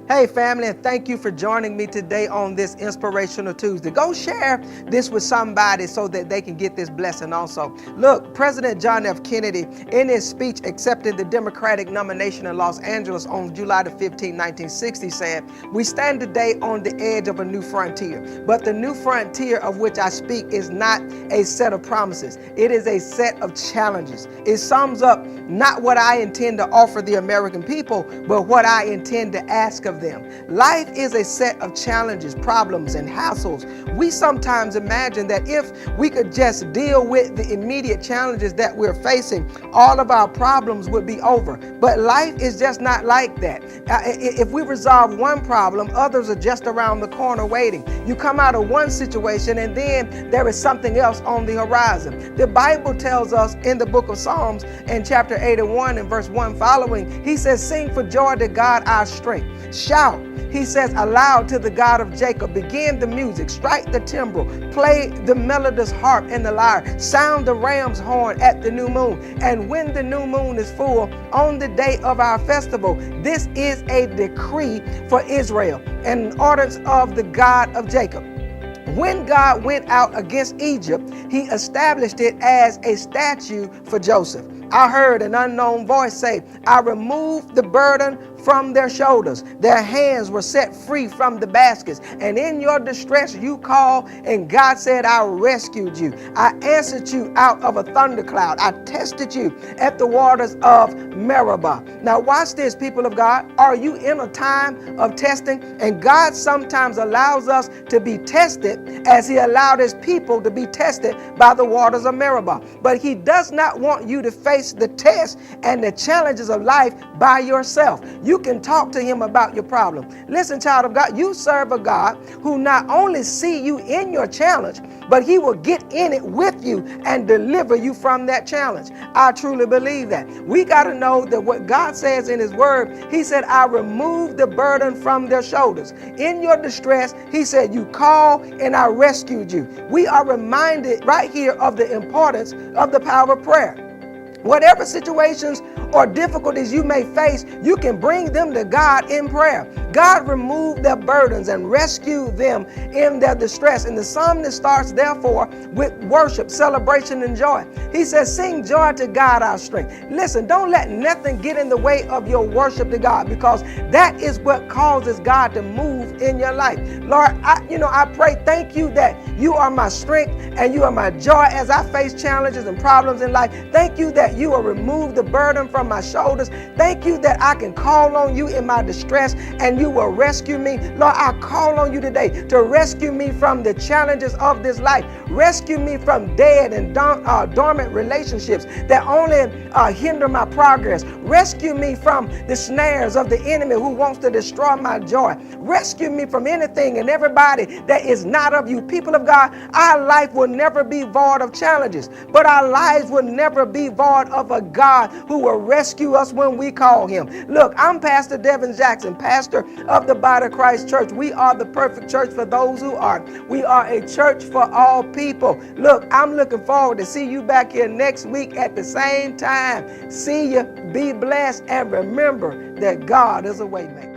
Hey family, and thank you for joining me today on this Inspirational Tuesday. Go share this with somebody so that they can get this blessing also. Look, President John F. Kennedy, in his speech accepting the Democratic nomination in Los Angeles on July the 15th, 1960 said, "We stand today on the edge of a new frontier, but the new frontier of which I speak is not a set of promises. It is a set of challenges." It sums up not what I intend to offer the American people, but what I intend to ask of them. Life is a set of challenges, problems, and hassles. We sometimes imagine that if we could just deal with the immediate challenges that we're facing, all of our problems would be over. But life is just not like that. If we resolve one problem, others are just around the corner waiting. You come out of one situation and then there is something else on the horizon. The Bible tells us in the book of Psalms in chapter 81 and verse 1 following, he says, "Sing for joy to God our strength. Shout," he says, "aloud to the God of Jacob. Begin the music, strike the timbrel, play the melodious harp and the lyre, sound the ram's horn at the new moon. And when the new moon is full on the day of our festival, this is a decree for Israel, an ordinance of the God of Jacob. When God went out against Egypt, he established it as a statute for Joseph. I heard an unknown voice say, I removed the burden from their shoulders. Their hands were set free from the baskets. And in your distress you called, and God said, I rescued you. I answered you out of a thundercloud. I tested you at the waters of Meribah." Now watch this, people of God. Are you in a time of testing? And God sometimes allows us to be tested as he allowed his people to be tested by the waters of Meribah. But he does not want you to face the test and the challenges of life by yourself. You can talk to him about your problem. Listen, child of God, you serve a God who not only see you in your challenge, but he will get in it with you and deliver you from that challenge. I truly believe that. We got to know that what God says in his word, he said, I removed the burden from their shoulders. In your distress, he said, you called and I rescued you. We are reminded right here of the importance of the power of prayer. Whatever situations or difficulties you may face, you can bring them to God in prayer. God removed their burdens and rescued them in their distress. And the psalmist starts, therefore, with worship, celebration, and joy. He says, sing joy to God our strength. Listen, don't let nothing get in the way of your worship to God, because that is what causes God to move in your life. Lord, I pray, thank you that you are my strength and you are my joy as I face challenges and problems in life. Thank you that you will remove the burden from my shoulders. Thank you that I can call on you in my distress and you will rescue me. Lord, I call on you today to rescue me from the challenges of this life. Rescue me from dead and dormant relationships that only hinder my progress. Rescue me from the snares of the enemy who wants to destroy my joy. Rescue me from anything and everybody that is not of you. People of God, our life will never be void of challenges, but our lives will never be void of a God who will rescue us when we call him. Look, I'm Pastor Devin Jackson, pastor of the Body of Christ Church. We are the perfect church for those who are. We are a church for all people. Look, I'm looking forward to see you back here next week at the same time. See you, be blessed, and remember that God is a way maker.